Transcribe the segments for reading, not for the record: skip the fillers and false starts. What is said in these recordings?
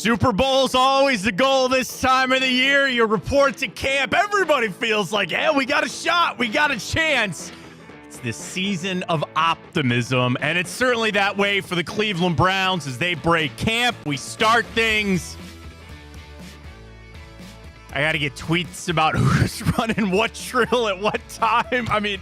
Super Bowl's always the goal this time of the year. You report to camp. Everybody feels like, yeah, we got a shot. We got a chance. It's this season of optimism, and it's certainly that way for the Cleveland Browns as they break camp. We start things. I got to get tweets about who's running what drill at what time. I mean,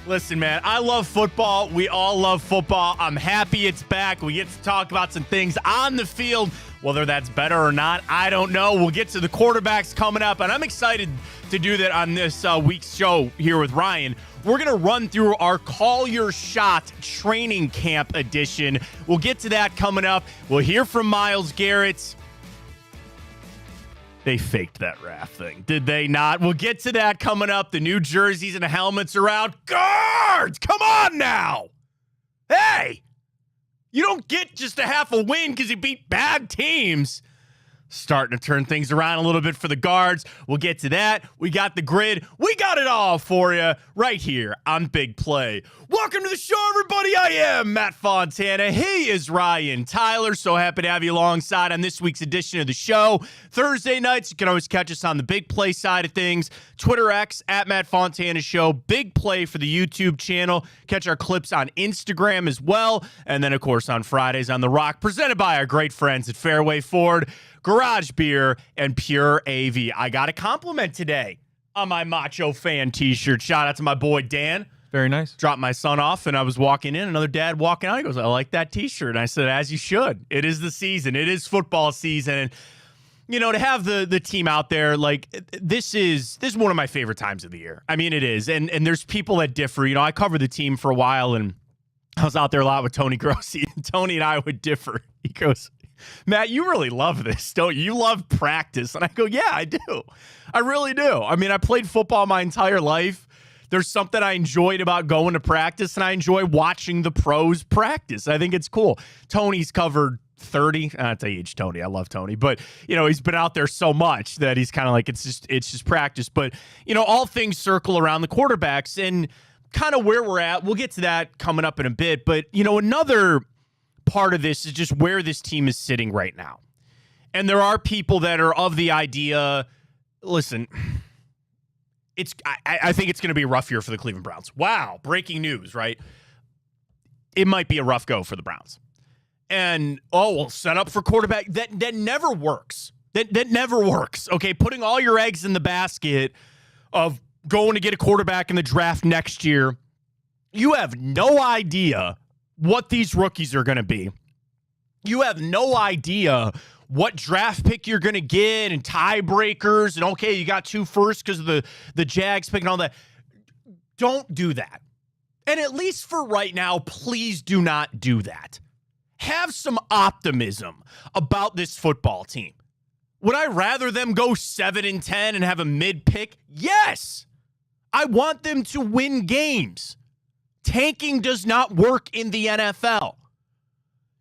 listen, man, I love football. We all love football. I'm happy it's back. We get to talk about some things on the field. Whether that's better or not, I don't know. We'll get to the quarterbacks coming up, and I'm excited to do that on this week's show here with Ryan. We're going to run through our Call Your Shot training camp edition. We'll get to that coming up. We'll hear from Myles Garrett. They faked that raft thing, did they not? We'll get to that coming up. The new jerseys and the helmets are out. Guards, come on now. Hey, you don't get just a half a win because you beat bad teams. Starting to turn things around a little bit for the guards. We'll get to that. We got the grid. We got it all for you right here on Big Play. Welcome to the show, everybody. I am Matt Fontana. He is Ryan Tyler. So happy to have you alongside on this week's edition of the show. Thursday nights, you can always catch us on the Big Play side of things. Twitter X, at Matt Fontana Show. Big Play for the YouTube channel. Catch our clips on Instagram as well. And then, of course, on Fridays on The Rock, presented by our great friends at Fairway Ford, Garage Beer, and Pure AV. I got a compliment today on my Macho Fan t-shirt. Shout out to my boy Dan. Very nice. Dropped my son off, and I was walking in. Another dad walking out. He goes, I like that t-shirt. And I said, as you should. It is the season. It is football season. And, you know, to have the team out there, like, this is one of my favorite times of the year. I mean, it is. And there's people that differ. You know, I covered the team for a while, and I was out there a lot with Tony Grossi. And Tony and I would differ. He goes, Matt, you really love this, don't you? You love practice. And I go, yeah, I do. I really do. I mean, I played football my entire life. There's something I enjoyed about going to practice, and I enjoy watching the pros practice. I think it's cool. Tony's covered 30. That's age Tony. I love Tony. But, you know, he's been out there so much that he's kind of like, it's just practice. But, you know, all things circle around the quarterbacks and kind of where we're at. We'll get to that coming up in a bit. But, you know, another part of this is just where this team is sitting right now. And there are people that are of the idea, listen, I think it's going to be a rough year for the Cleveland Browns. Wow, breaking news, right? It might be a rough go for the Browns. And, we'll set up for quarterback. That never works. That never works, okay? Putting all your eggs in the basket of going to get a quarterback in the draft next year, you have no idea what these rookies are going to be. You have no idea what draft pick you're going to get and tiebreakers. And, okay, you got 2 first because of the Jags pick and all that. Don't do that. And at least for right now, please do not do that. Have some optimism about this football team. Would I rather them go 7-10 and have a mid-pick? Yes. I want them to win games. Tanking does not work in the NFL.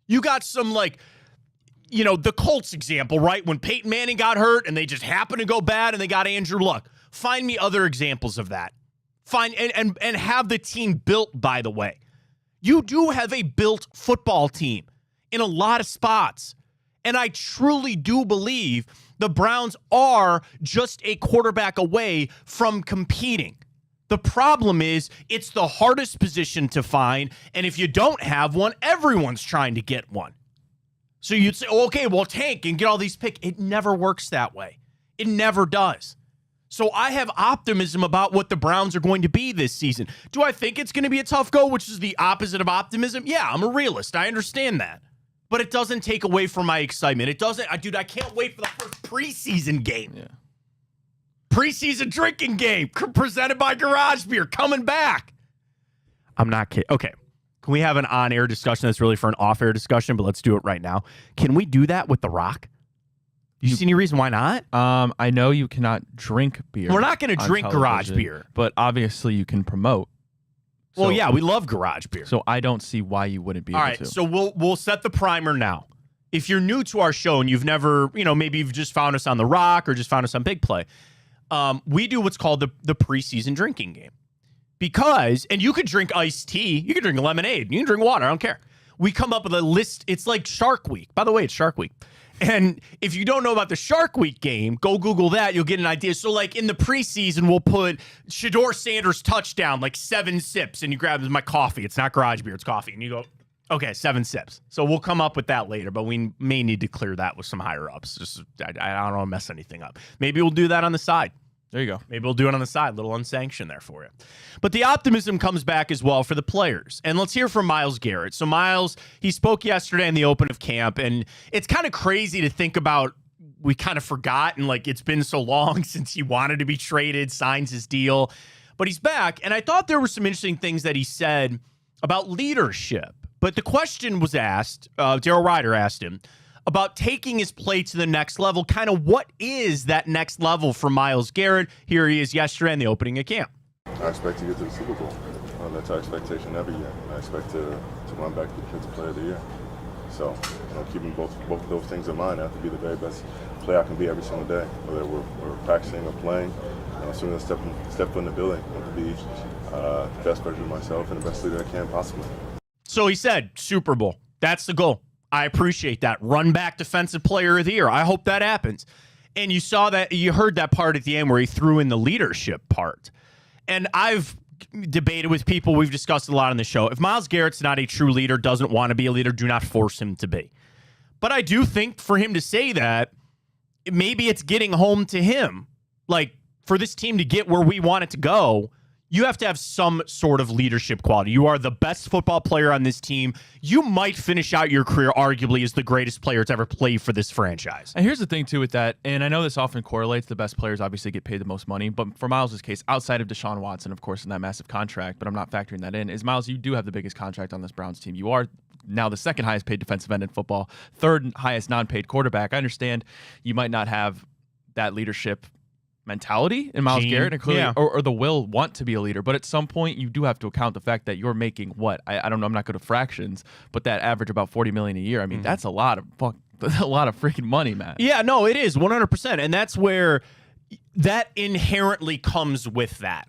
You got some, like, you know, the Colts example, right? When Peyton Manning got hurt and they just happened to go bad and they got Andrew Luck. Find me other examples of that. Find and have the team built, by the way. You do have a built football team in a lot of spots. And I truly do believe the Browns are just a quarterback away from competing. The problem is it's the hardest position to find, and if you don't have one, everyone's trying to get one. So you'd say, okay, well, tank and get all these picks. It never works that way. It never does. So I have optimism about what the Browns are going to be this season. Do I think it's going to be a tough go, which is the opposite of optimism? Yeah, I'm a realist. I understand that. But it doesn't take away from my excitement. It doesn't. Dude, I can't wait for the first preseason game. Yeah. Preseason drinking game presented by Garage Beer coming back. I'm not kidding. Okay. Can we have an on-air discussion that's really for an off-air discussion, but let's do it right now. Can we do that with The Rock? You see any reason why not? I know you cannot drink beer. We're not going to drink Garage Beer. But obviously you can promote. Well, yeah, we love Garage Beer. So I don't see why you wouldn't be able to. All right, so we'll set the primer now. If you're new to our show and you've never, you know, maybe you've just found us on The Rock or just found us on Big Play, we do what's called the preseason drinking game. Because, and you can drink iced tea, you can drink lemonade, you can drink water, I don't care. We come up with a list. It's like Shark Week. By the way, it's Shark Week. And if you don't know about the Shark Week game, go Google that. You'll get an idea. So, like, in the preseason, we'll put Shedeur Sanders touchdown, like 7 sips, and you grab my coffee. It's not garage beer, it's coffee. And you go, okay, 7 sips. So we'll come up with that later, but we may need to clear that with some higher ups. Just I don't want to mess anything up. Maybe we'll do that on the side. There you go. Maybe we'll do it on the side, a little unsanctioned there for you. But the optimism comes back as well for the players. And let's hear from Myles Garrett. So Myles, he spoke yesterday in the open of camp, and it's kind of crazy to think about. We kind of forgot, and like it's been so long since he wanted to be traded, signs his deal. But he's back, and I thought there were some interesting things that he said about leadership. But the question was asked, Daryl Ryder asked him, about taking his play to the next level. Kind of what is that next level for Myles Garrett? Here he is yesterday in the opening of camp. I expect to get to the Super Bowl. That's our expectation every year. I expect to run back to Defensive Player of the Year. So, keeping both of those things in mind, I have to be the very best player I can be every single day, whether we're practicing or playing. As soon as I step in the building, I have to be the best version of myself and the best leader I can possibly. So he said, Super Bowl. That's the goal. I appreciate that. Run back Defensive Player of the Year. I hope that happens. And you saw that, you heard that part at the end where he threw in the leadership part. And I've debated with people, we've discussed a lot on the show. If Myles Garrett's not a true leader, doesn't want to be a leader, do not force him to be. But I do think for him to say that, maybe it's getting home to him. Like, for this team to get where we want it to go, you have to have some sort of leadership quality. You are the best football player on this team. You might finish out your career arguably as the greatest player to ever play for this franchise. And here's the thing, too, with that, and I know this often correlates. The best players obviously get paid the most money, but for Myles' case, outside of Deshaun Watson, of course, in that massive contract, but I'm not factoring that in, is Myles, you do have the biggest contract on this Browns team. You are now the second highest paid defensive end in football, third highest non-paid quarterback. I understand you might not have that leadership mentality in Myles Garrett, and clearly, or the will want to be a leader. But at some point, you do have to account the fact that you're making what I don't know. I'm not good at fractions, but that average about $40 million a year. I mean, that's a lot of freaking money, man. Yeah, no, it is 100%, and that's where that inherently comes with that.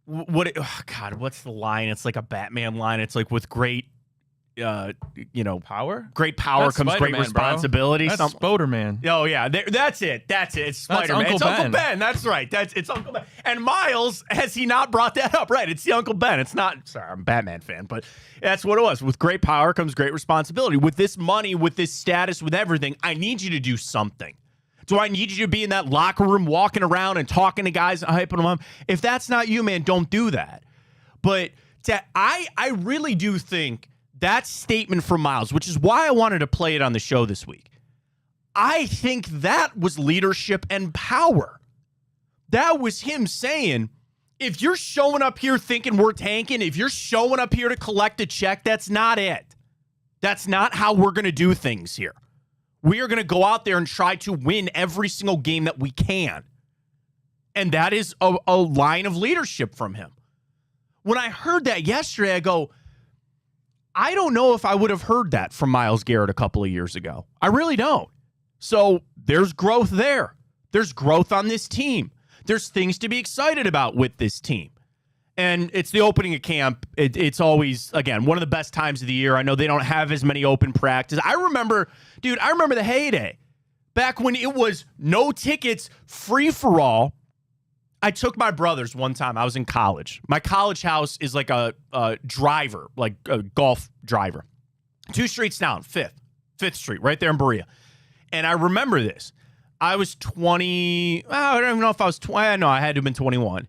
What's the line? It's like a Batman line. It's like with great. Power? Great power that's comes Spider-Man, great responsibility. Bro. That's Spoderman. Oh, yeah. That's it. It's Spider-Man. It's Uncle Ben. That's right. It's Uncle Ben. And Myles, has he not brought that up? Right. It's the Uncle Ben. It's not, sorry, I'm a Batman fan, but that's what it was. With great power comes great responsibility. With this money, with this status, with everything, I need you to do something. Do I need you to be in that locker room walking around and talking to guys and hyping them up? If that's not you, man, don't do that. But I really do think that statement from Myles, which is why I wanted to play it on the show this week, I think that was leadership and power. That was him saying, if you're showing up here thinking we're tanking, if you're showing up here to collect a check, that's not it. That's not how we're going to do things here. We are going to go out there and try to win every single game that we can. And that is a line of leadership from him. When I heard that yesterday, I go, I don't know if I would have heard that from Myles Garrett a couple of years ago. I really don't. So there's growth there. There's growth on this team. There's things to be excited about with this team. And it's the opening of camp. It's always, again, one of the best times of the year. I know they don't have as many open practices. I remember the heyday. Back when it was no tickets, free for all. I took my brothers one time. I was in college. My college house is like a driver, like a golf driver. 2 streets down, 5th Street, right there in Berea. And I remember this. I was 20. I don't even know if I was 20. No, I had to have been 21.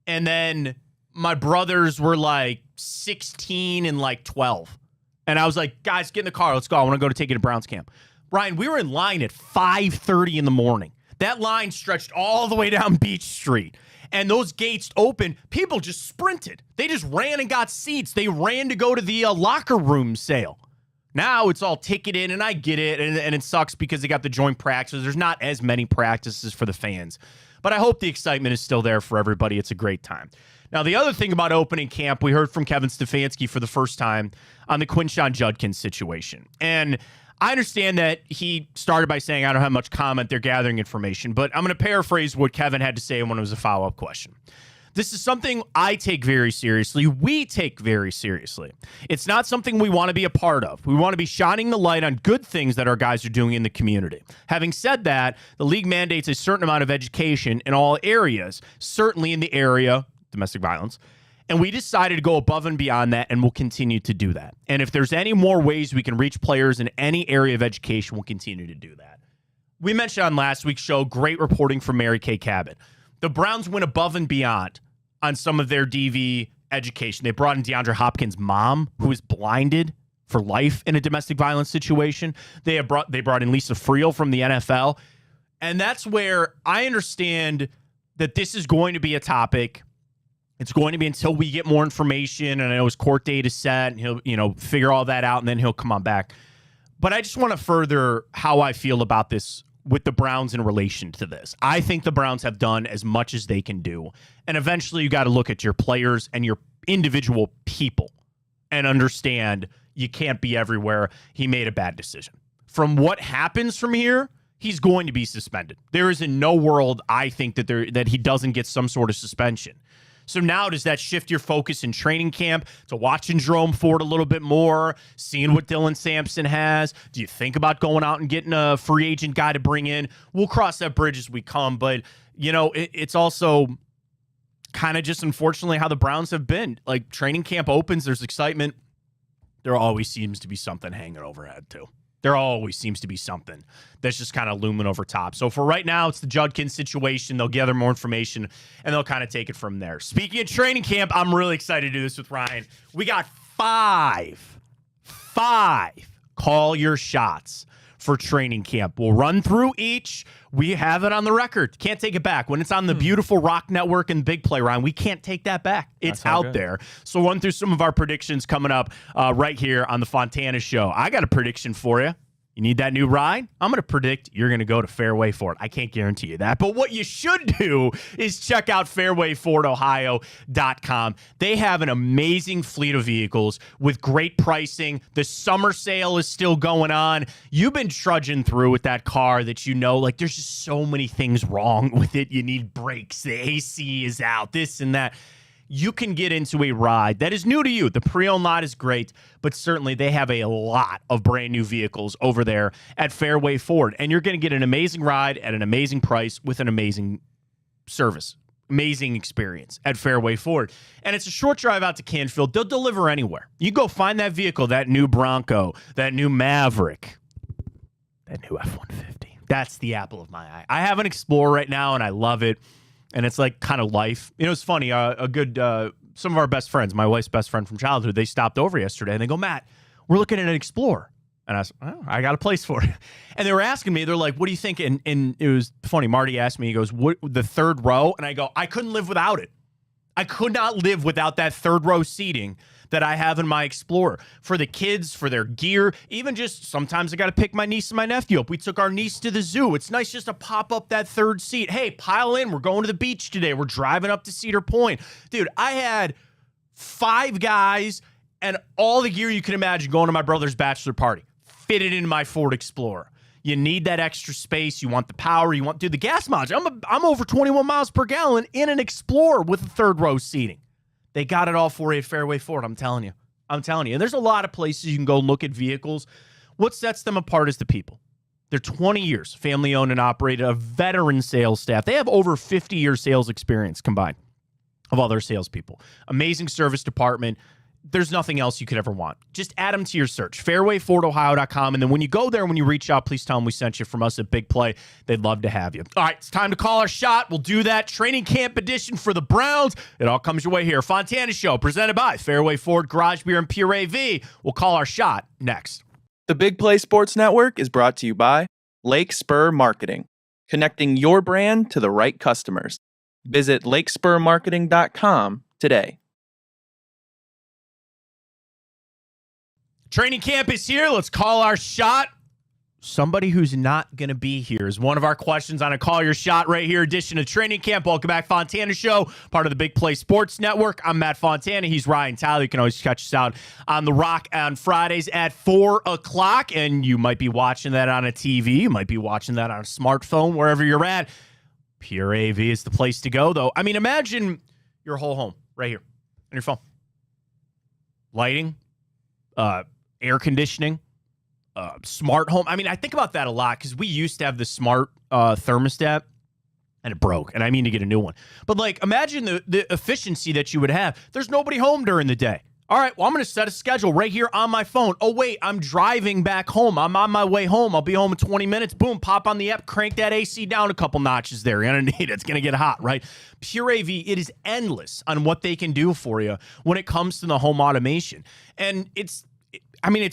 And then my brothers were like 16 and like 12. And I was like, guys, get in the car. Let's go. I want to go to take you to Browns camp. Ryan, we were in line at 5:30 in the morning. That line stretched all the way down Beach Street. And those gates opened. People just sprinted. They just ran and got seats. They ran to go to the locker room sale. Now it's all ticketed, and I get it, and it sucks because they got the joint practices. There's not as many practices for the fans. But I hope the excitement is still there for everybody. It's a great time. Now, the other thing about opening camp, we heard from Kevin Stefanski for the first time on the Quinshon Judkins situation. And I understand that he started by saying, I don't have much comment, they're gathering information, but I'm going to paraphrase what Kevin had to say when it was a follow-up question. This is something I take very seriously. We take very seriously. It's not something we want to be a part of. We want to be shining the light on good things that our guys are doing in the community. Having said that, the league mandates a certain amount of education in all areas, certainly in the area, domestic violence. And we decided to go above and beyond that, and we'll continue to do that. And if there's any more ways we can reach players in any area of education, we'll continue to do that. We mentioned on last week's show, great reporting from Mary Kay Cabot. The Browns went above and beyond on some of their DV education. They brought in DeAndre Hopkins' mom, who is blinded for life in a domestic violence situation. They brought in Lisa Friel from the NFL. And that's where I understand that this is going to be a topic. It's going to be until we get more information, and I know his court date is set, and he'll figure all that out, and then he'll come on back. But I just want to further how I feel about this with the Browns in relation to this. I think the Browns have done as much as they can do. And eventually you got to look at your players and your individual people and understand you can't be everywhere. He made a bad decision. From what happens from here, he's going to be suspended. There is in no world, I think, that he doesn't get some sort of suspension. So now does that shift your focus in training camp to watching Jerome Ford a little bit more, seeing what Dylan Sampson has? Do you think about going out and getting a free agent guy to bring in? We'll cross that bridge as we come. But, it's also kind of just unfortunately how the Browns have been. Like, training camp opens, there's excitement. There always seems to be something hanging overhead, too. There always seems to be something that's just kind of looming over top. So for right now, it's the Judkins situation. They'll gather more information, and they'll kind of take it from there. Speaking of training camp, I'm really excited to do this with Ryan. We got five call your shots for training camp. We'll run through each. We have it on the record. Can't take it back. When it's on the beautiful Rock Network and Big Play, Ryan, we can't take that back. It's out there. So run through some of our predictions coming up right here on the Fontana Show. I got a prediction for you. You need that new ride? I'm going to predict you're going to go to Fairway Ford. I can't guarantee you that. But what you should do is check out fairwayfordohio.com. They have an amazing fleet of vehicles with great pricing. The summer sale is still going on. You've been trudging through with that car that there's just so many things wrong with it. You need brakes. The AC is out, this and that. You can get into a ride that is new to you. The pre-owned lot is great, but certainly they have a lot of brand new vehicles over there at Fairway Ford. And you're going to get an amazing ride at an amazing price with an amazing service, amazing experience at Fairway Ford. And it's a short drive out to Canfield. They'll deliver anywhere. You go find that vehicle, that new Bronco, that new Maverick, that new F-150. That's the apple of my eye. I have an Explorer right now, and I love it. And it's like kind of life. It's funny. Some of our best friends, my wife's best friend from childhood, they stopped over yesterday and they go, Matt, we're looking at an Explorer. And I said, I got a place for it. And they were asking me, they're like, what do you think? And it was funny. Marty asked me, he goes, what, the third row? And I go, I couldn't live without it. I could not live without that third row seating that I have in my Explorer for the kids, for their gear. Even just sometimes I got to pick my niece and my nephew up. We took our niece to the zoo. It's nice just to pop up that third seat. Hey, pile in. We're going to the beach today. We're driving up to Cedar Point. Dude, I had 5 guys and all the gear you can imagine going to my brother's bachelor party fitted into my Ford Explorer. You need that extra space. You want the power. The gas mileage. I'm over 21 miles per gallon in an Explorer with a third row seating. They got it all for you at Fairway Ford. I'm telling you. And there's a lot of places you can go look at vehicles. What sets them apart is the people. They're 20 years, family owned and operated, a veteran sales staff. They have over 50 years sales experience combined of all their salespeople. Amazing service department. There's nothing else you could ever want. Just add them to your search, fairwayfordohio.com. And then when you go there, when you reach out, please tell them we sent you from us at Big Play. They'd love to have you. All right, it's time to call our shot. We'll do that. Training camp edition for the Browns. It all comes your way here. Fontana Show, presented by Fairway Ford, Garage Beer, and Pure AV. We'll call our shot next. The Big Play Sports Network is brought to you by Lake Spur Marketing, connecting your brand to the right customers. Visit lakespurmarketing.com today. Training camp is here. Let's call our shot. Somebody who's not going to be here is one of our questions on a Call Your Shot right here edition of Training Camp. Welcome back, Fontana Show, part of the Big Play Sports Network. I'm Matt Fontana. He's Ryan Tyler. You can always catch us out on The Rock on Fridays at 4 o'clock, and you might be watching that on a TV. You might be watching that on a smartphone, wherever you're at. Pure AV is the place to go, though. I mean, imagine your whole home right here on your phone. Lighting, air conditioning, smart home. I mean, I think about that a lot because we used to have the smart thermostat and it broke, and I mean to get a new one. But like, imagine the efficiency that you would have. There's nobody home during the day. All right, well, I'm going to set a schedule right here on my phone. Oh, wait, I'm driving back home. I'm on my way home. I'll be home in 20 minutes. Boom, pop on the app, crank that AC down a couple notches there. You're going to need it. It's going to get hot, right? Pure AV, it is endless on what they can do for you when it comes to the home automation. And it's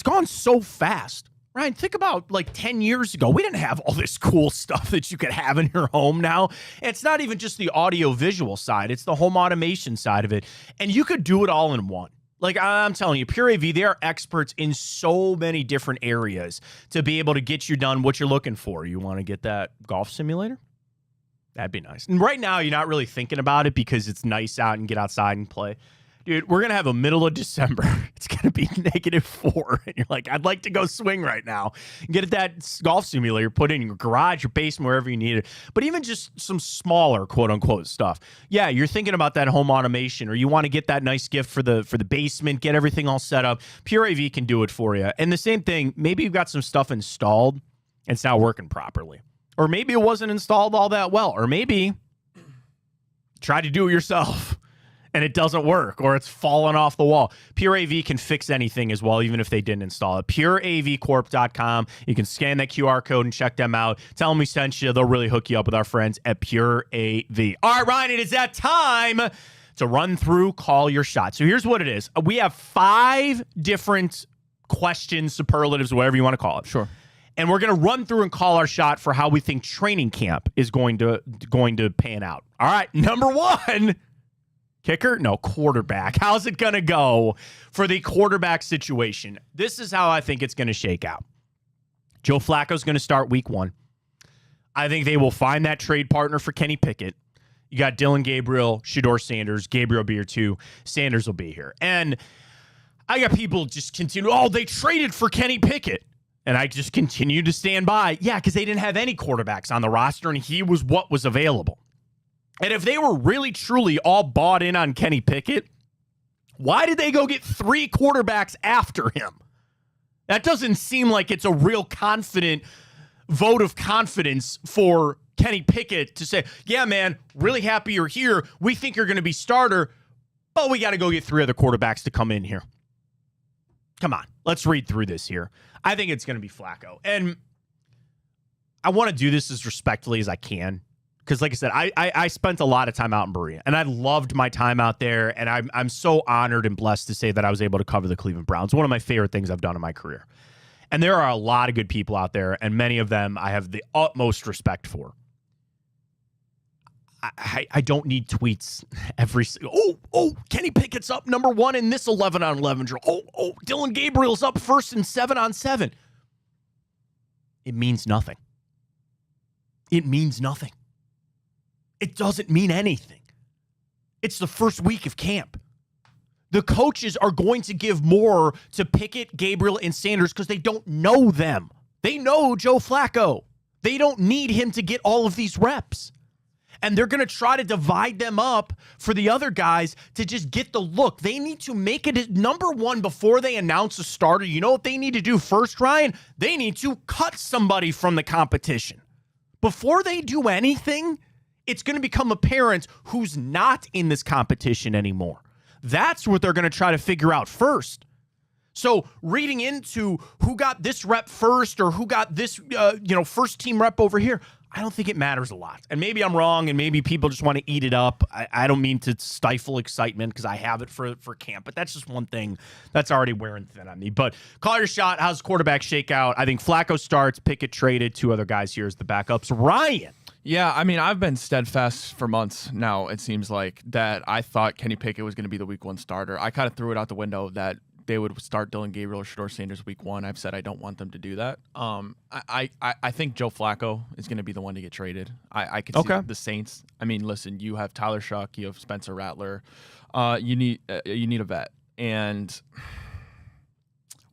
gone so fast. Ryan, think about like 10 years ago. We didn't have all this cool stuff that you could have in your home now. It's not even just the audio visual side. It's the home automation side of it. And you could do it all in one. Like, I'm telling you, Pure AV, they are experts in so many different areas to be able to get you done what you're looking for. You want to get that golf simulator? That'd be nice. And right now, you're not really thinking about it because it's nice out and get outside and play. Dude, we're going to have a middle of December. It's going to be -4. And you're like, I'd like to go swing right now. Get that golf simulator, put it in your garage, your basement, wherever you need it. But even just some smaller, quote unquote, stuff. Yeah, you're thinking about that home automation, or you want to get that nice gift for the basement, get everything all set up. Pure AV can do it for you. And the same thing, maybe you've got some stuff installed and it's not working properly. Or maybe it wasn't installed all that well. Or maybe try to do it yourself and it doesn't work, or it's fallen off the wall. Pure AV can fix anything as well, even if they didn't install it. PureAVcorp.com. You can scan that QR code and check them out. Tell them we sent you. They'll really hook you up with our friends at Pure AV. All right, Ryan, it is that time to run through Call Your Shot. So here's what it is. We have 5 different questions, superlatives, whatever you want to call it. Sure. And we're going to run through and call our shot for how we think training camp is going to pan out. All right, number 1. Kicker? No, quarterback. How's it going to go for the quarterback situation? This is how I think it's going to shake out. Joe Flacco's going to start week 1. I think they will find that trade partner for Kenny Pickett. You got Dylan Gabriel, Shedeur Sanders. Gabriel will be here too. Sanders will be here. And I got people just continue, they traded for Kenny Pickett. And I just continue to stand by. Yeah, because they didn't have any quarterbacks on the roster, and he was what was available. And if they were really, truly all bought in on Kenny Pickett, why did they go get 3 quarterbacks after him? That doesn't seem like it's a real confident vote of confidence for Kenny Pickett to say, yeah, man, really happy you're here. We think you're going to be starter, but we got to go get 3 other quarterbacks to come in here. Come on, let's read through this here. I think it's going to be Flacco. And I want to do this as respectfully as I can. Because like I said, I spent a lot of time out in Berea, and I loved my time out there, and I'm so honored and blessed to say that I was able to cover the Cleveland Browns. One of my favorite things I've done in my career. And there are a lot of good people out there, and many of them I have the utmost respect for. I don't need tweets every Kenny Pickett's up number 1 in this 11-on-11 drill. Dylan Gabriel's up first in 7-on-7. It means nothing. It means nothing. It doesn't mean anything. It's the first week of camp. The coaches are going to give more to Pickett, Gabriel, and Sanders because they don't know them. They know Joe Flacco. They don't need him to get all of these reps. And they're going to try to divide them up for the other guys to just get the look. They need to make it number 1 before they announce a starter. You know what they need to do first, Ryan? They need to cut somebody from the competition. Before they do anything, it's going to become apparent who's not in this competition anymore. That's what they're going to try to figure out first. So reading into who got this rep first or who got this first team rep over here, I don't think it matters a lot. And maybe I'm wrong, and maybe people just want to eat it up. I don't mean to stifle excitement because I have it for camp, but that's just one thing that's already wearing thin on me. But call your shot. How's the quarterback shake out? I think Flacco starts, Pickett traded, 2 other guys here as the backups. Ryan. Yeah, I mean, I've been steadfast for months now, it seems like, that I thought Kenny Pickett was going to be the week 1 starter. I kind of threw it out the window that they would start Dylan Gabriel or Shedeur Sanders week 1. I've said I don't want them to do that. I think Joe Flacco is going to be the one to get traded. I could see the Saints. I mean, listen, you have Tyler Shuck, you have Spencer Rattler. You need a vet,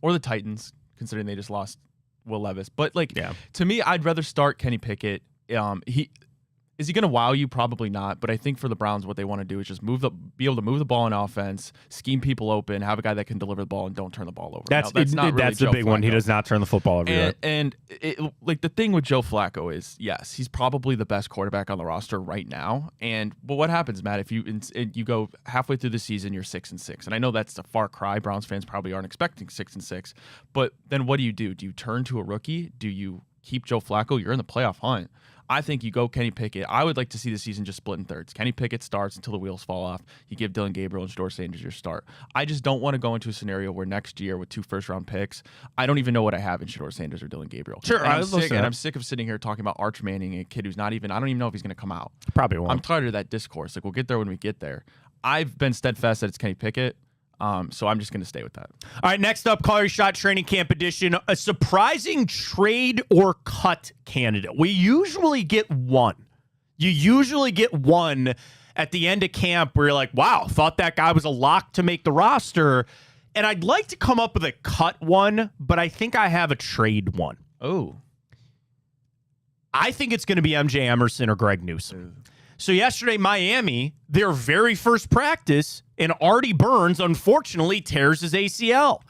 or the Titans, considering they just lost Will Levis. But to me, I'd rather start Kenny Pickett. Is he going to wow you? Probably not. But I think for the Browns, what they want to do is just be able to move the ball in offense, scheme people open, have a guy that can deliver the ball and don't turn the ball over. That's not really the big one. He does not turn the football over. And like the thing with Joe Flacco is, yes, he's probably the best quarterback on the roster right now. But what happens, Matt, if you go halfway through the season, you're 6-6, and I know that's a far cry. Browns fans probably aren't expecting 6-6, but then what do? Do you turn to a rookie? Do you keep Joe Flacco? You're in the playoff hunt. I think you go Kenny Pickett. I would like to see the season just split in thirds. Kenny Pickett starts until the wheels fall off. You give Dylan Gabriel and Shedeur Sanders your start. I just don't want to go into a scenario where next year with 2 first-round picks, I don't even know what I have in Shedeur Sanders or Dylan Gabriel. Sure, I'm sick of sitting here talking about Arch Manning, a kid who's not even, I don't even know if he's going to come out. Probably won't. I'm tired of that discourse. Like, we'll get there when we get there. I've been steadfast that it's Kenny Pickett. So I'm just going to stay with that. All right, next up, Call Your Shot Training Camp Edition, a surprising trade or cut candidate. We usually get one. You usually get one at the end of camp where you're like, wow, thought that guy was a lock to make the roster. And I'd like to come up with a cut one, but I think I have a trade one. Oh. I think it's going to be MJ Emerson or Greg Newsome. So yesterday, Miami, their very first practice, and Artie Burns, unfortunately, tears his ACL.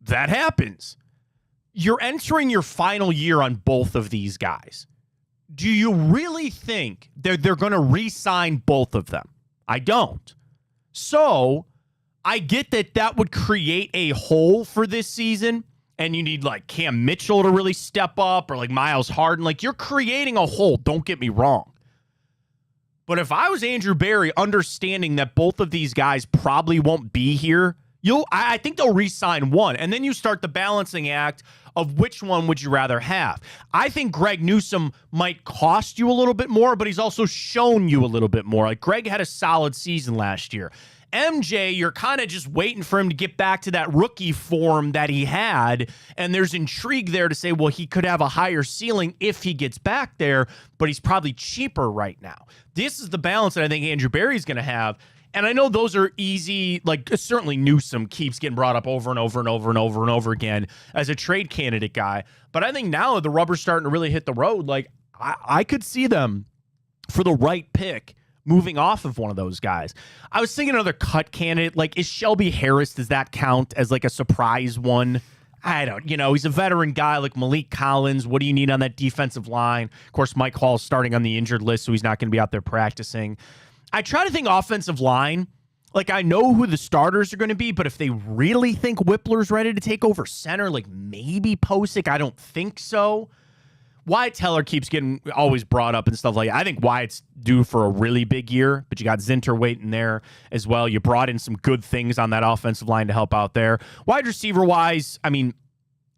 That happens. You're entering your final year on both of these guys. Do you really think they're going to re-sign both of them? I don't. So I get that would create a hole for this season, and you need like Cam Mitchell to really step up or like Myles Harden. Like, you're creating a hole, don't get me wrong. But if I was Andrew Berry, understanding that both of these guys probably won't be here, I think they'll re-sign one. And then you start the balancing act of which one would you rather have. I think Greg Newsome might cost you a little bit more, but he's also shown you a little bit more. Like, Greg had a solid season last year. MJ, you're kind of just waiting for him to get back to that rookie form that he had, and there's intrigue there to say, well, he could have a higher ceiling if he gets back there, but he's probably cheaper right now. This is the balance that I think Andrew Berry's going to have, and I know those are easy. Like, certainly Newsome keeps getting brought up over and over and over and over and over again as a trade candidate guy, but I think now the rubber's starting to really hit the road. Like, I could see them, for the right pick, moving off of one of those guys. I was thinking another cut candidate. Like, is Shelby Harris, does that count as like a surprise one? I don't, he's a veteran guy like Malik Collins. What do you need on that defensive line? Of course, Mike Hall's starting on the injured list, so he's not going to be out there practicing. I try to think offensive line. Like, I know who the starters are going to be, but if they really think Whippler's ready to take over center, like maybe Posick, I don't think so. Wyatt Teller keeps getting always brought up and stuff like that. I think Wyatt's due for a really big year, but you got Zinter waiting there as well. You brought in some good things on that offensive line to help out there. Wide receiver-wise, I mean,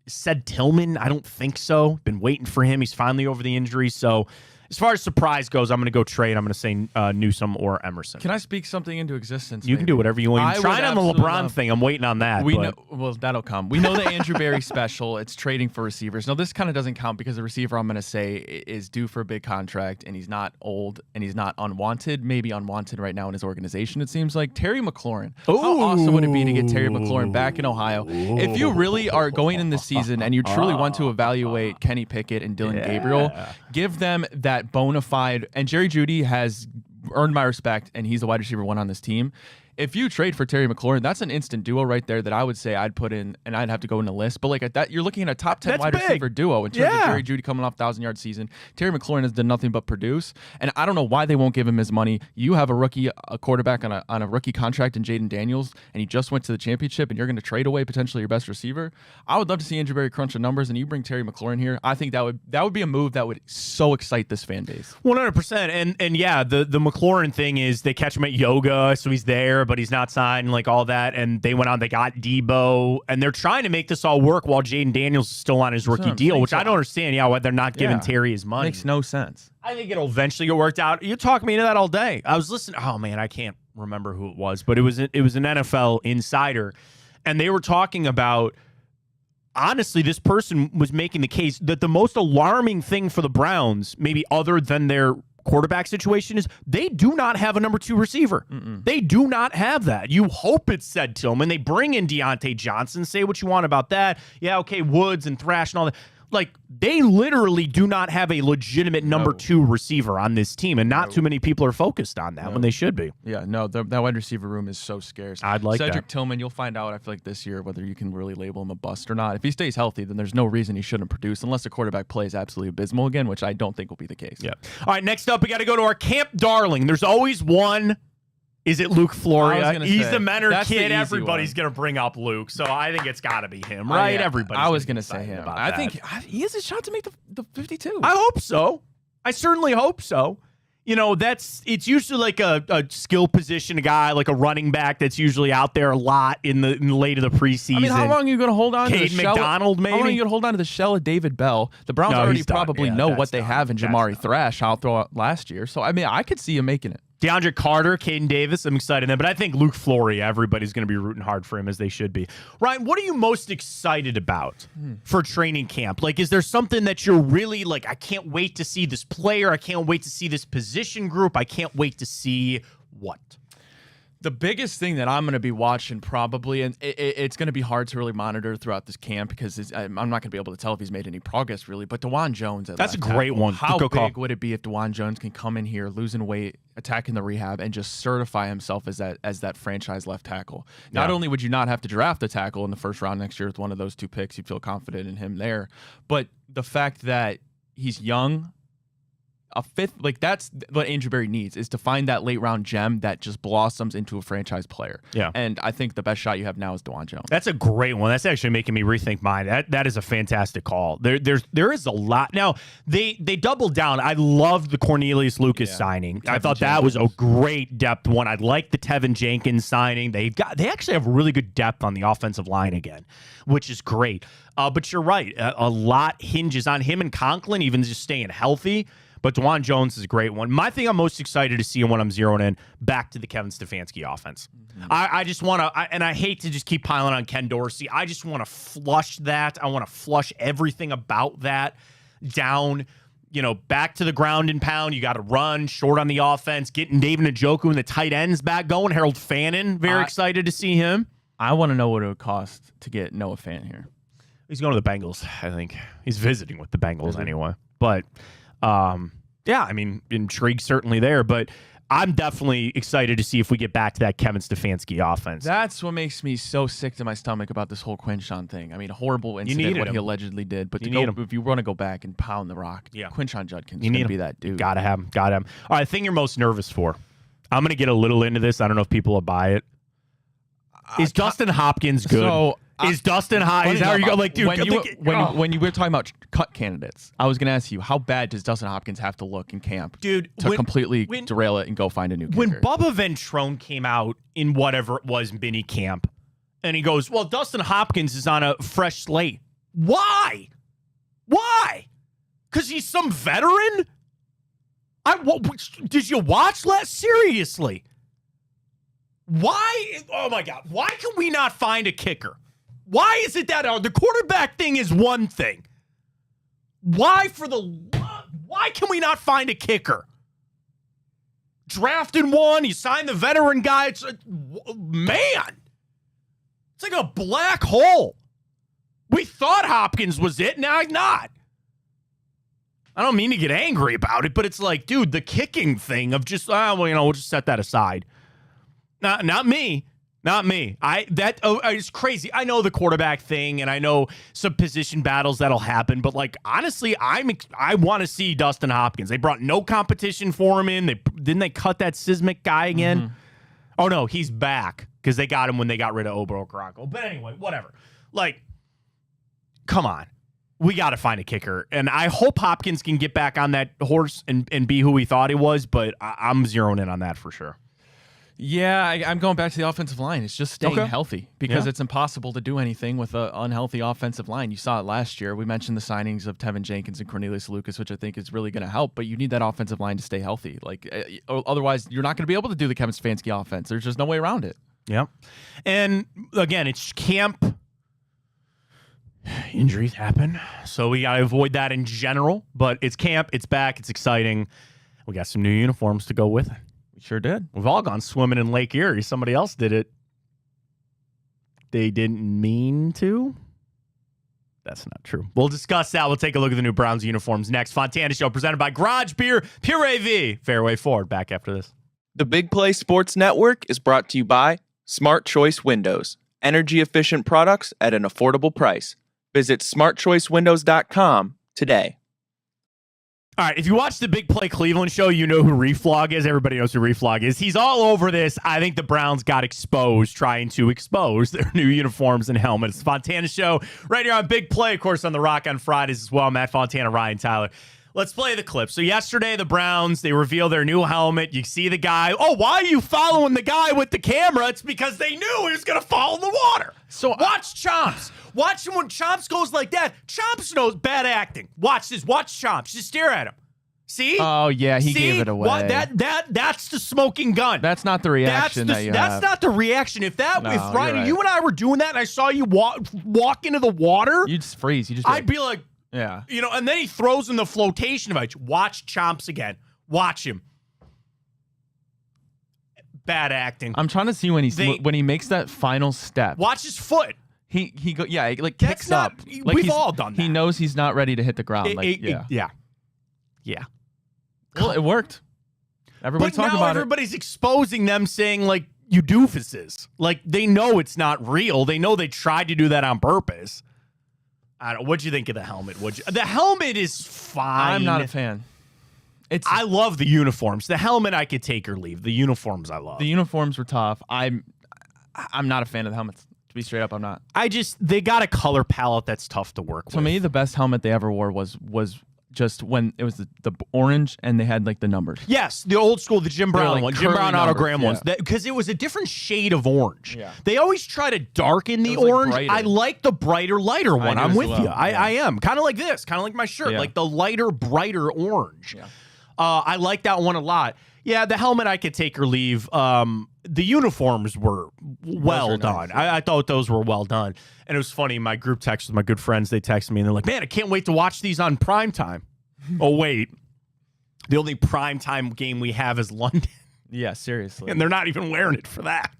said Tillman, I don't think so. Been waiting for him. He's finally over the injury. So as far as surprise goes, I'm going to go trade. I'm going to say Newsome or Emerson. Can I speak something into existence? You can do whatever you want. You're trying on the LeBron thing. I'm waiting on that. Well, that'll come. We know that Andrew Berry's special. It's trading for receivers. Now, this kind of doesn't count because the receiver I'm going to say is due for a big contract, and he's not old, and he's not unwanted. Maybe unwanted right now in his organization, it seems like. Terry McLaurin. How awesome would it be to get Terry McLaurin back in Ohio? If you really are going in this season and you truly want to evaluate Kenny Pickett and Dylan Gabriel, give them that bona fide. And Jerry Jeudy has earned my respect, and he's the wide receiver 1 on this team. If you trade for Terry McLaurin, that's an instant duo right there that I would say I'd put in, and I'd have to go in the list. But like at that, you're looking at a top 10 wide receiver duo in terms of Jerry Jeudy coming off 1,000-yard season. Terry McLaurin has done nothing but produce, and I don't know why they won't give him his money. You have a quarterback on a rookie contract in Jaden Daniels, and he just went to the championship, and you're going to trade away potentially your best receiver. I would love to see Andrew Berry crunch the numbers, and you bring Terry McLaurin here. I think that would be a move that would so excite this fan base. 100%. And yeah, the McLaurin thing is they catch him at yoga, so he's there, but he's not signed. Like all that, and they went on, they got Debo, and they're trying to make this all work while Jaden Daniels is still on his rookie deal, which I don't understand. Why they're not giving Terry his money. Makes no sense. I think it'll eventually get worked out. You talk me into that all day. I was listening. Oh man, I can't remember who it was, but it was an NFL insider, and they were talking about. Honestly, this person was making the case that the most alarming thing for the Browns, maybe other than their quarterback situation, is they do not have a number 2 receiver. They do not have that. You hope it's said Tillman. They bring in Deontay Johnson. Say what you want about that. Yeah, okay, Woods and Thrash and all that. Like, they literally do not have a legitimate number 2 receiver on this team, and not too many people are focused on that when they should be. Yeah, no, that wide receiver room is so scarce. I'd like Cedric that. Tillman, you'll find out, I feel like, this year whether you can really label him a bust or not. If he stays healthy, then there's no reason he shouldn't produce unless the quarterback play is absolutely abysmal again, which I don't think will be the case. Yeah. All right, next up, we got to go to our camp darling. There's always one. Is it Luke Floria? He's the mentor kid. Everybody's going to bring up Luke, so I think it's got to be him, right? Yeah. Everybody. I was going to say him. I think he has a shot to make the 52. I hope so. I certainly hope so. You know, it's usually like a skill position guy, like a running back that's usually out there a lot in the late of the preseason. I mean, how long are you going to hold on to the shell? McDonald, maybe? How long are you going to hold on to the shell of David Bell? The Browns already probably know what they have in Jamari Thrash out throughout last year. So, I mean, I could see him making it. DeAndre Carter, Caden Davis, I'm excited then. But I think Luke Floria, everybody's going to be rooting hard for him as they should be. Ryan, what are you most excited about for training camp? Like, is there something that you're really like, I can't wait to see this player. I can't wait to see this position group. I can't wait to see what? The biggest thing that I'm going to be watching probably, and it's going to be hard to really monitor throughout this camp because I'm not going to be able to tell if he's made any progress really, but DeJuan Jones. That's a great one. How big would it be if DeJuan Jones can come in here, losing weight, attacking the rehab, and just certify himself as that franchise left tackle? Not only would you not have to draft a tackle in the first round next year with one of those 2 picks, you'd feel confident in him there, but the fact that he's young, a fifth, like that's what Andrew Berry needs, is to find that late round gem that just blossoms into a franchise player. Yeah. And I think the best shot you have now is DeJuan Jones. That's a great one. That's actually making me rethink mine. That is a fantastic call. There is a lot. Now, they doubled down. I loved the Cornelius Lucas signing. I thought that was a great depth one. I like the Tevin Jenkins signing. They actually have really good depth on the offensive line again, which is great. But you're right. A lot hinges on him and Conklin even just staying healthy. But DeJuan Jones is a great one. My thing I'm most excited to see and what I'm zeroing in, back to the Kevin Stefanski offense. I just want to, and I hate to just keep piling on Ken Dorsey. I just want to flush that. I want to flush everything about that down, back to the ground and pound. You got to run short on the offense, getting David Njoku and the tight ends back going. Harold Fannin, very excited to see him. I want to know what it would cost to get Noah Fant here. He's going to the Bengals, I think. He's visiting with the Bengals anyway. But yeah, I mean, intrigue certainly there, but I'm definitely excited to see if we get back to that Kevin Stefanski offense. That's what makes me so sick to my stomach about this whole Quinshon thing. I mean, horrible incident what he allegedly did, but if you want to go back and pound the rock, Quinshon Judkins going to be that dude. Gotta have him. All right, thing you're most nervous for. I'm going to get a little into this. I don't know if people will buy it. Is Dustin Hopkins good? Is Dustin Hopkins? How are you going? Like, dude, when you were talking about cut candidates, I was going to ask you, how bad does Dustin Hopkins have to look in camp, dude, to completely derail it and go find a new kicker? When Bubba Ventrone came out in whatever it was, mini camp, and he goes, "Well, Dustin Hopkins is on a fresh slate." Why? Because he's some veteran? Did you watch last? Seriously? Why? Oh my God! Why can we not find a kicker? Why is it that the quarterback thing is one thing? Why can we not find a kicker? Drafted one, you signed the veteran guy. It's like a black hole. We thought Hopkins was it, now he's not. I don't mean to get angry about it, but it's like, dude, the kicking thing of just, we'll just set that aside. Not me. It's crazy. I know the quarterback thing, and I know some position battles that'll happen, but like honestly, I want to see Dustin Hopkins. They brought no competition for him in. Didn't they cut that Sismic guy again? Mm-hmm. Oh no, he's back because they got him when they got rid of Obo Okoronkwo. But anyway, whatever. Like, come on. We got to find a kicker, and I hope Hopkins can get back on that horse and be who he thought he was, but I'm zeroing in on that for sure. Yeah, I'm going back to the offensive line. It's just staying healthy because it's impossible to do anything with an unhealthy offensive line. You saw it last year. We mentioned the signings of Tevin Jenkins and Cornelius Lucas, which I think is really going to help, but you need that offensive line to stay healthy. Like, otherwise, you're not going to be able to do the Kevin Stefanski offense. There's just no way around it. Yeah. And again, it's camp. Injuries happen, so we got to avoid that in general, but it's camp. It's back. It's exciting. We got some new uniforms to go with it. Sure did. We've all gone swimming in Lake Erie. Somebody else did it. They didn't mean to. That's not true. We'll discuss that. We'll take a look at the new Browns uniforms next. Fontana Show presented by Garage Beer, Pure AV. Fairway Forward. Back after this. The Big Play Sports Network is brought to you by Smart Choice Windows. Energy-efficient products at an affordable price. Visit smartchoicewindows.com today. All right, if you watch the Big Play Cleveland show, you know who Reflog is. Everybody knows who Reflog is. He's all over this. I think the Browns got exposed trying to expose their new uniforms and helmets. Fontana Show right here on Big Play, of course, on The Rock on Fridays as well. Matt Fontana, Ryan Tyler. Let's play the clip. So yesterday, the Browns, they reveal their new helmet. You see the guy. Oh, why are you following the guy with the camera? It's because they knew he was going to fall in the water. So watch Chomps. Watch him when Chomps goes like that. Chomps knows bad acting. Watch this. Watch Chomps. Just stare at him. See? Oh, yeah, he gave it away. That's the smoking gun. That's not the reaction that's not the reaction. If Ryan, right. you and I were doing that and I saw you walk into the water, You'd just freeze. I'd be like, yeah. You know, and then he throws in the flotation device. Watch Chomps again. Watch him. Bad acting. I'm trying to see when he makes that final step. Watch his foot. He kicks up. Like we've all done that. He knows he's not ready to hit the ground. Yeah. Well, it worked. Everybody's talking about it. Everybody's exposing them, saying like you doofuses. Like they know it's not real. They know they tried to do that on purpose. I don't. What'd you think of the helmet? The helmet is fine. I'm not a fan. I love the uniforms. The helmet I could take or leave. The uniforms I love. The uniforms were tough. I'm not a fan of the helmets. To be straight up, I'm not. They got a color palette that's tough to work with. To me, the best helmet they ever wore was just when it was the orange and they had like the numbers. Yes, the old school, the Jim Brown like one, Jim Brown numbers, autogram ones. Because it was a different shade of orange. Yeah. They always try to darken the orange. I like the brighter, lighter one. I'm with you. I am. Kind of like this. Kind of like my shirt. Like the lighter, brighter orange. Yeah. I like that one a lot. Yeah, the helmet I could take or leave. The uniforms were well done. Nice. I thought those were well done. And it was funny. My group text with my good friends, they texted me and they're like, man, I can't wait to watch these on primetime. Oh, wait. The only primetime game we have is London. Yeah, seriously. And they're not even wearing it for that.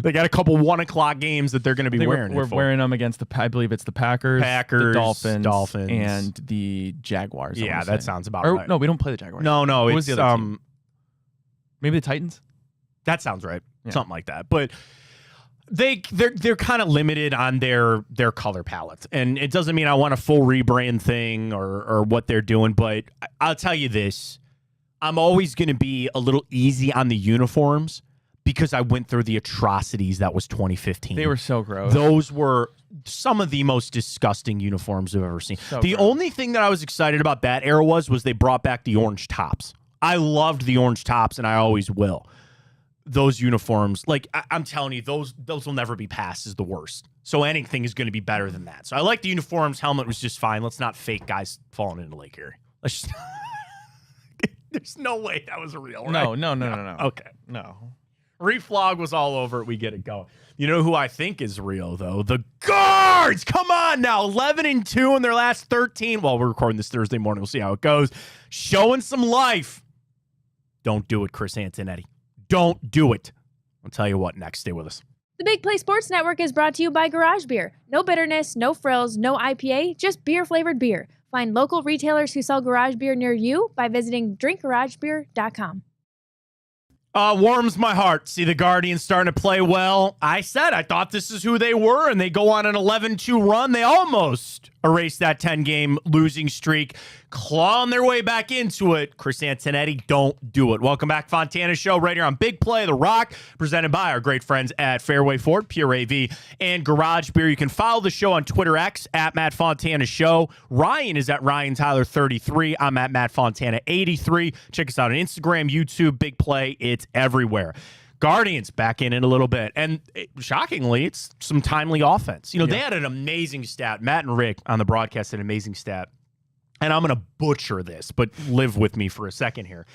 They got a couple 1 o'clock games that they're going to be wearing. We're wearing them against I believe it's the Packers, the Dolphins, and the Jaguars. Yeah, that sounds about right. No, we don't play the Jaguars. No, what it's was the other team? Maybe the Titans. That sounds right. Yeah. Something like that. But they're kind of limited on their color palette, and it doesn't mean I want a full rebrand thing or what they're doing. But I'll tell you this: I'm always going to be a little easy on the uniforms because I went through the atrocities that was 2015. They were so gross. Those were some of the most disgusting uniforms I've ever seen. The only thing that I was excited about that era was they brought back the orange tops. I loved the orange tops, and I always will. Those uniforms, like I'm telling you, those will never be passed as the worst. So anything is going to be better than that. So I like the uniforms. Helmet was just fine. Let's not fake guys falling into Lake Erie. Let's just. There's no way that was real, right? No. Okay. No. Reflog was all over it. We get it going. You know who I think is real, though? The Guards! Come on now. 11-2 in their last 13. Well, we're recording this Thursday morning. We'll see how it goes. Showing some life. Don't do it, Chris Antonetti. Don't do it. I'll tell you what next. Stay with us. The Big Play Sports Network is brought to you by Garage Beer. No bitterness, no frills, no IPA, just beer-flavored beer. Find local retailers who sell garage beer near you by visiting drinkgaragebeer.com. Warms my heart. See the Guardians starting to play well. I thought this is who they were, and they go on an 11-2 run. They almost erased that 10-game losing streak, clawing their way back into it. Chris Antonetti, don't do it. Welcome back, Fontana Show, right here on Big Play, The Rock, presented by our great friends at Fairway Ford, Pure AV, and Garage Beer. You can follow the show on Twitter X, at Matt Fontana Show. Ryan is at Ryan Tyler 33. I'm at Matt Fontana 83. Check us out on Instagram, YouTube, Big Play. It's everywhere. Guardians back in a little bit. And shockingly, it's some timely offense. They had an amazing stat. Matt and Rick on the broadcast had an amazing stat. And I'm going to butcher this, but live with me for a second here.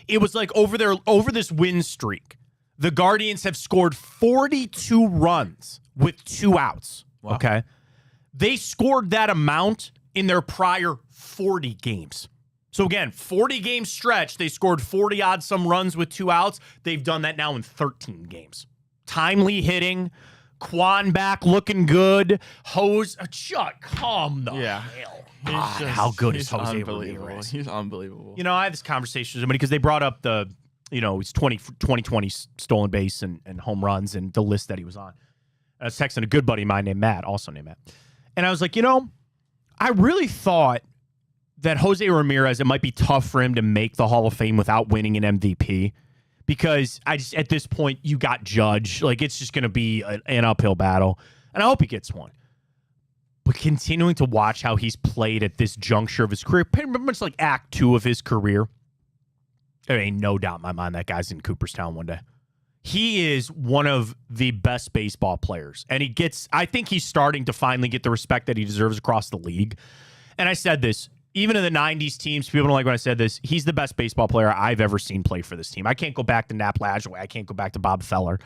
It was like over this win streak, the Guardians have scored 42 runs with 2 outs. Wow. Okay. They scored that amount in their prior 40 games. So again, 40-game stretch, they scored 40-odd some runs with 2 outs. They've done that now in 13 games. Timely hitting, Quan back looking good. Chuck, calm the hell. God, how good is Jose Ramirez? He's unbelievable. You know, I had this conversation with somebody because they brought up the, he's 2020 stolen base and home runs and the list that he was on. I was texting a good buddy of mine named Matt, also named Matt. And I was like, I really thought that Jose Ramirez, it might be tough for him to make the Hall of Fame without winning an MVP. Because at this point, you got Judge. Like, it's just going to be an uphill battle. And I hope he gets one. But continuing to watch how he's played at this juncture of his career, pretty much like Act 2 of his career, there ain't no doubt in my mind that guy's in Cooperstown one day. He is one of the best baseball players. And I think he's starting to finally get the respect that he deserves across the league. And I said this. Even in the 90s teams, people don't like when I said this, he's the best baseball player I've ever seen play for this team. I can't go back to Nap Lajoie. I can't go back to Bob Feller.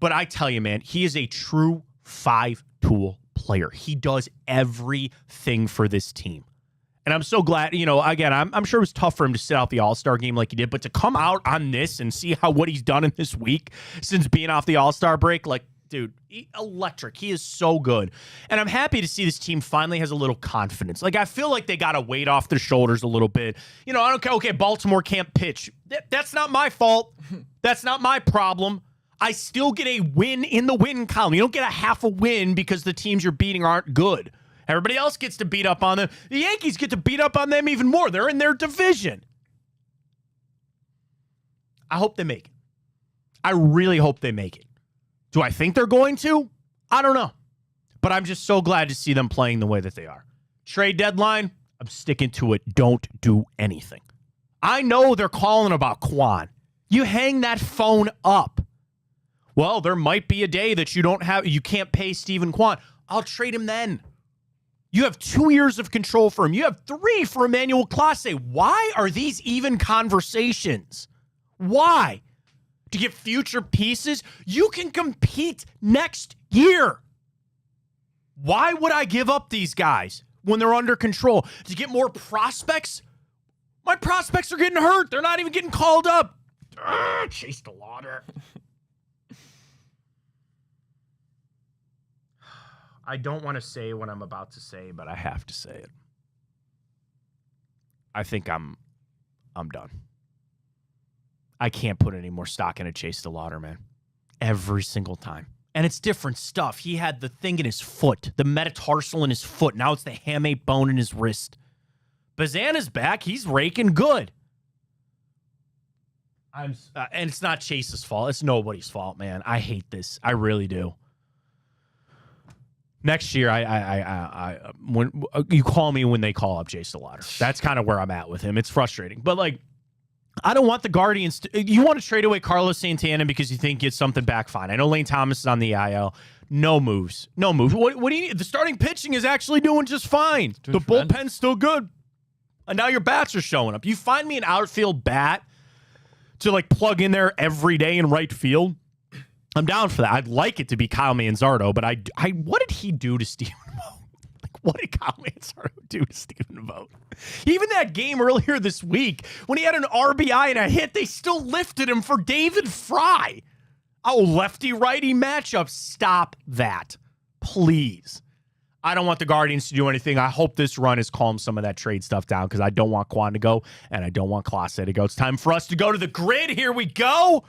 But I tell you, man, he is a true five-tool player. He does everything for this team. And I'm so glad, again, I'm sure it was tough for him to sit out the All-Star game like he did, but to come out on this and see what he's done in this week since being off the All-Star break, dude, electric. He is so good. And I'm happy to see this team finally has a little confidence. I feel like they got a weight off their shoulders a little bit. I don't care. Okay, Baltimore can't pitch. That's not my fault. That's not my problem. I still get a win in the win column. You don't get a half a win because the teams you're beating aren't good. Everybody else gets to beat up on them. The Yankees get to beat up on them even more. They're in their division. I hope they make it. I really hope they make it. Do I think they're going to? I don't know. But I'm just so glad to see them playing the way that they are. Trade deadline, I'm sticking to it. Don't do anything. I know they're calling about Quan. You hang that phone up. Well, there might be a day that you can't pay Stephen Quan. I'll trade him then. You have 2 years of control for him. You have 3 for Emmanuel Clase. Why are these even conversations? Why? To get future pieces? You can compete next year. Why would I give up these guys when they're under control? To get more prospects? My prospects are getting hurt. They're not even getting called up. Chase the water. I don't want to say what I'm about to say, but I have to say it. I think I'm done. I can't put any more stock in a Chase the Lauder, man. Every single time. And it's different stuff. He had the thing in his foot, the metatarsal in his foot. Now it's the hamate bone in his wrist. Bazana's back. He's raking good. And it's not Chase's fault. It's nobody's fault, man. I hate this. I really do. Next year, when you call me when they call up Chase the Lauder. That's kind of where I'm at with him. It's frustrating. But, I don't want the Guardians you want to trade away Carlos Santana because you think it's something back, fine. I know Lane Thomas is on the IL. No moves. What do you need? The starting pitching is actually doing just fine. The bullpen's still good. And now your bats are showing up. You find me an outfield bat to plug in there every day in right field. I'm down for that. I'd like it to be Kyle Manzardo, but what did he do to Steven Vogt? What did Kyle Manzardo do to Stephen Vogt? Even that game earlier this week, when he had an RBI and a hit, they still lifted him for David Fry. Oh, lefty-righty matchup. Stop that. Please. I don't want the Guardians to do anything. I hope this run has calmed some of that trade stuff down because I don't want Quan to go and I don't want Clase to go. It's time for us to go to the grid. Here we go.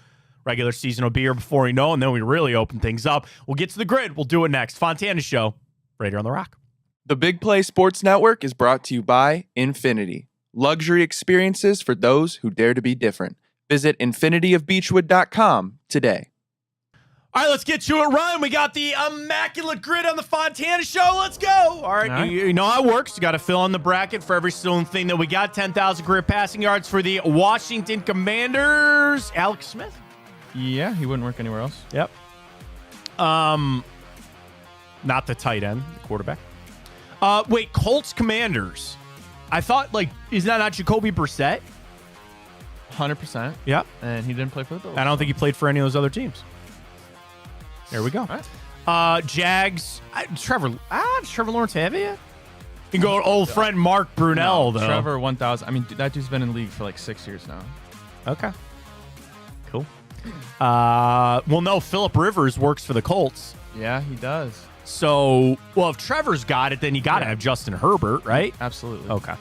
Regular season will be here before we know, and then we really open things up. We'll get to the grid. We'll do it next. Fontana Show, right here on The Rock. The Big Play Sports Network is brought to you by Infinity. Luxury experiences for those who dare to be different. Visit infinityofbeechwood.com today. All right, let's get to it, Ryan. We got the immaculate grid on the Fontana Show. Let's go. All right. You know how it works. You got to fill in the bracket for every single thing that we got. 10,000 career passing yards for the Washington Commanders. Alex Smith. Yeah, he wouldn't work anywhere else. Yep. Not the tight end, the quarterback. Wait, Colts Commanders. I thought, is that not Jacoby Brissett? 100%. Yep. And he didn't play for the Bills. I don't think he played for any of those other teams. There we go. All right. Jags. Trevor Lawrence have you? You can go old friend Mark Brunell, though. Trevor 1000. I mean, that dude's been in the league for 6 years now. Okay. Cool. Well, no, Phillip Rivers works for the Colts. Yeah, he does. So, well, if Trevor's got it, then you got to have Justin Herbert, right? Absolutely. Okay.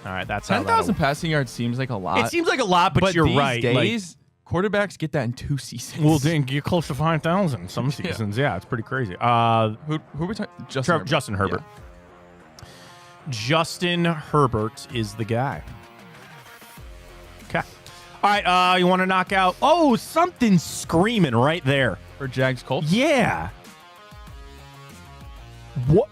All right, that's how 10,000 passing yards seems like a lot. It seems like a lot, but you're these right. Days, quarterbacks get that in 2 seasons. Well, then get close to 5,000 some seasons. Yeah, it's pretty crazy. who are we talking? Justin Herbert. Yeah. Justin Herbert is the guy. Okay. All right, you want to knock out? Oh, something's screaming right there. For Jags Colts? Yeah. What?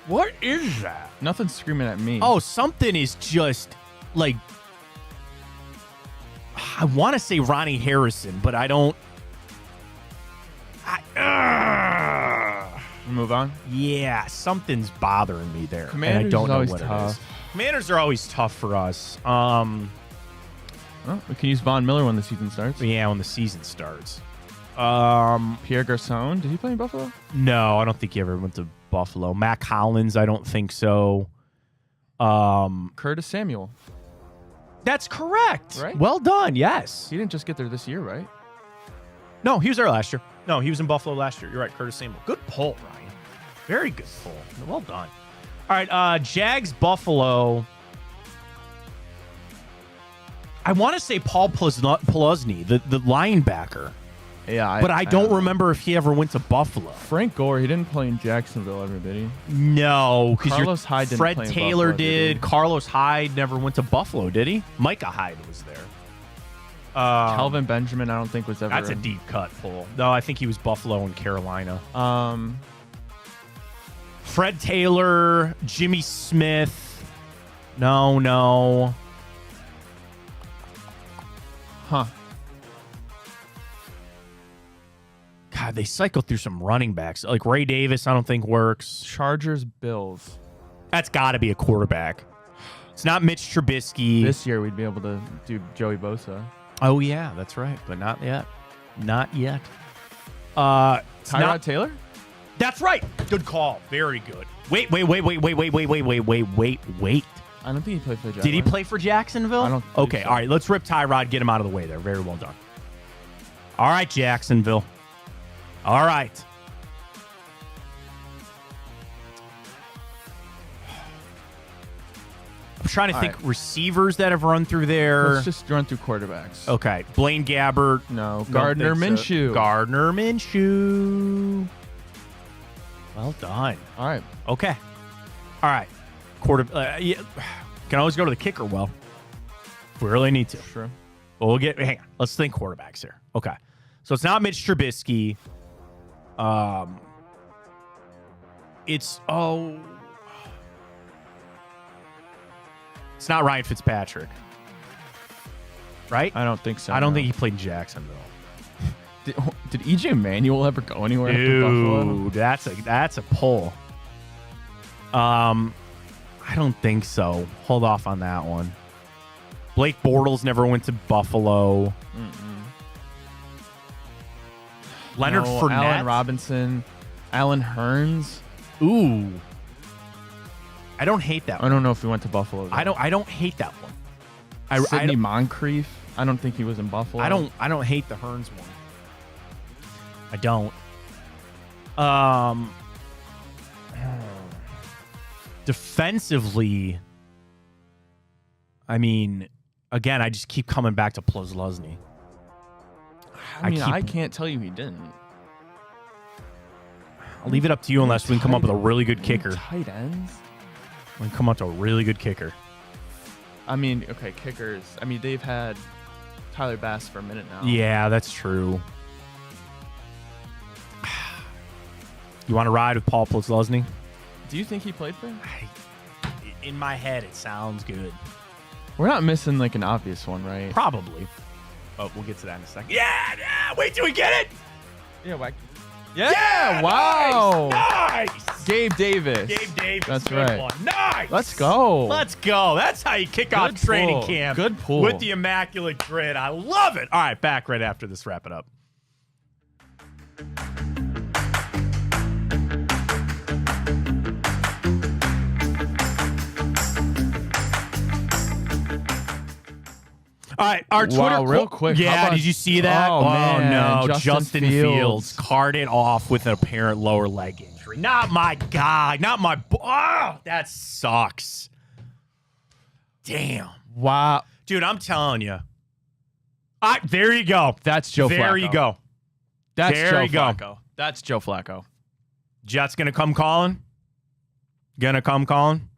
What is that? Nothing's screaming at me. Oh, something is just like, I want to say Ronnie Harrison, but I don't. Move on. Yeah, something's bothering me there. Commanders and I don't is know always what tough. it is. Commanders are always tough for us. Oh, we can use Von Miller when the season starts. Yeah, when the season starts. Pierre Garcon, did he play in Buffalo? No, I don't think he ever went to Buffalo. Matt Collins, I don't think so. Curtis Samuel. That's correct. Right? Well done. Yes. He didn't just get there this year, right? No, he was there last year. No, he was in Buffalo last year. You're right, Curtis Samuel. Good pull, Ryan. Very good pull. Well done. All right, Jags Buffalo. I want to say Paul Pluzny, the linebacker, Yeah, but I don't remember if he ever went to Buffalo. Frank Gore, he didn't play in Jacksonville ever, did he? No, because Carlos Hyde didn't Fred play in Taylor Buffalo, did he? Carlos Hyde never went to Buffalo, did he? Micah Hyde was there. Kelvin Benjamin, I don't think was ever. That's a deep cut pull. No, I think he was Buffalo and Carolina. Fred Taylor, Jimmy Smith. No. Huh. God, they cycle through some running backs. Like Ray Davis, I don't think works. Chargers, Bills. That's got to be a quarterback. It's not Mitch Trubisky. This year we'd be able to do Joey Bosa. Oh, yeah, that's right. But not yet. Not yet. Tyrod Taylor? That's right. Good call. Very good. Wait. I don't think he played for Jaguars. Did he play for Jacksonville? I don't Okay, believe so. all right. Let's rip Tyrod. Get him out of the way there. Very well done. All right, Jacksonville. All right. I'm trying to think receivers that have run through there. Let's just run through quarterbacks. Okay. Blaine Gabbert. No. Gardner Minshew. Gardner Minshew. Well done. All right. Okay. All right. Yeah. Can always go to the kicker well. If we really need to. Sure. Well, hang on. Let's think quarterbacks here. Okay. So it's not Mitch Trubisky. It's not Ryan Fitzpatrick. Right? I don't think so. I don't no. think he played in Jacksonville. Did EJ Manuel ever go anywhere after Buffalo? Dude, that's a pull. I don't think so. Hold off on that one. Blake Bortles never went to Buffalo. Leonard Fournette. Allen Robinson. Allen Hurns. Ooh. I don't hate that I one. don't know if he went to Buffalo. Though. I don't hate that one. Sidney Moncrief. I don't think he was in Buffalo. I don't hate the Hearns one. I don't. Defensively, I mean, again, I just keep coming back to Pluzny. I can't tell you he didn't. I'll leave it up to you unless we can come up with a really good kicker. Tight ends. We can come up with a really good kicker. I mean, okay, kickers. I mean, they've had Tyler Bass for a minute now. Yeah, that's true. You want to ride with Paul Pluzny? Do you think he played for him? In my head, it sounds good. We're not missing like an obvious one, right? Probably. Oh, we'll get to that in a second. Yeah, wait till we get it. Yeah, Yeah, wow. Nice. Gabe Davis. Gabe Davis. That's good right. one. Nice. Let's go. Let's go. That's how you kick off training pull. camp. Good pull. With the immaculate grid. I love it. All right, back right after this. Wrap it up. All All right, our Twitter. Wow, real quick. How Yeah, about- did you see that? Oh, man. No, Justin Fields Fields. carted off with an apparent lower leg injury. Not my guy. Not my. Oh, that sucks. Damn, Wow. dude, I'm telling you. There you go. That's Joe Flacco. There you go. That's There Joe you go. Flacco. That's Joe Flacco. Jets gonna come calling. Gonna come calling.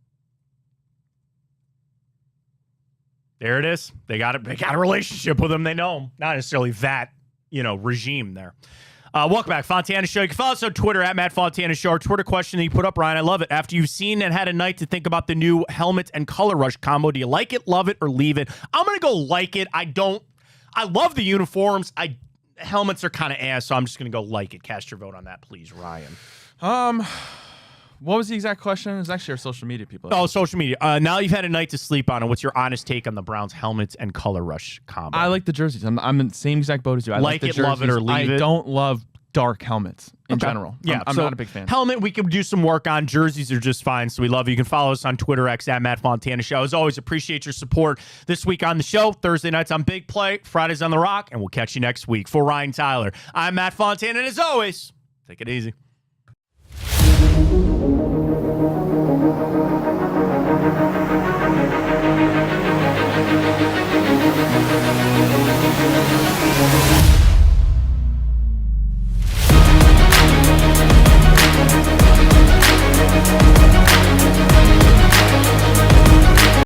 There it is. They got a relationship with him. They know him. Not necessarily that, regime there. Welcome back. Fontana Show. You can follow us on Twitter at Matt Fontana Show. Our Twitter question that you put up, Ryan. I love it. After you've seen and had a night to think about the new helmet and color rush combo, do you like it, love it, or leave it? I'm going to go like it. I love the uniforms. Helmets are kind of ass, so I'm just going to go like it. Cast your vote on that, please, Ryan. What was the exact question? It was actually our social media people. Oh, social media. Now you've had a night to sleep on it. What's your honest take on the Browns helmets and color rush combo? I like the jerseys. I'm in the same exact boat as you. I like the it, love it, or jerseys. leave it? I don't love dark helmets in general. Yeah, I'm so not a big fan. Helmet, we could do some work on. Jerseys are just fine, so we love you. You can follow us on Twitter, X at Matt Fontana Show. As always, appreciate your support this week on the show. Thursday nights on Big Play, Fridays on The Rock, and we'll catch you next week. For Ryan Tyler, I'm Matt Fontana, and as always, take it easy.